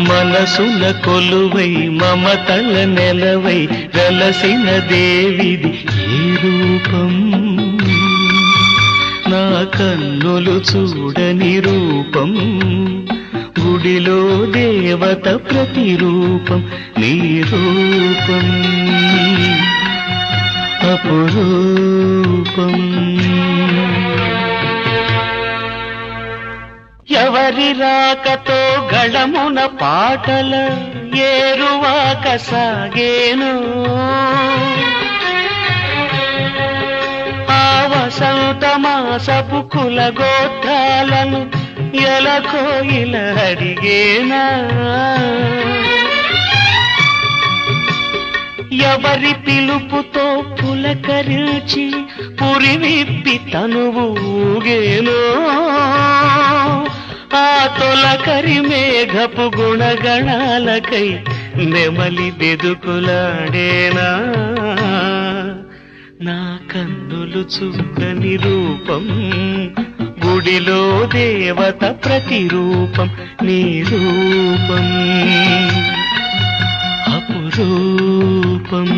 మనసున కొలువై మమతల నెలవై వెలసిన దేవిది ఏ రూపం, నా కన్నులు చూడని రూపం, గుడిలో దేవత ప్రతిరూపం, నీ రూపం అపురూపం. ఎవరి రాకతో గళమున పాటల ఏరువాక సాగేను, ఆ వసంత మాసపు కుల గోత్రాలను ఎలకోయిల అడిగేనా, ఎవరి పిలుపుతో పులకరించి పురివిప్పి తనువు ఊగేనో, ఆ తొలకరి మేఘపు గుణగణాలకై నెమలి బెదుకులాడేనా, నా కన్నులు చూడని రూపం, గుడిలో దేవత ప్రతిరూపం, నీ రూపం అపురూపం.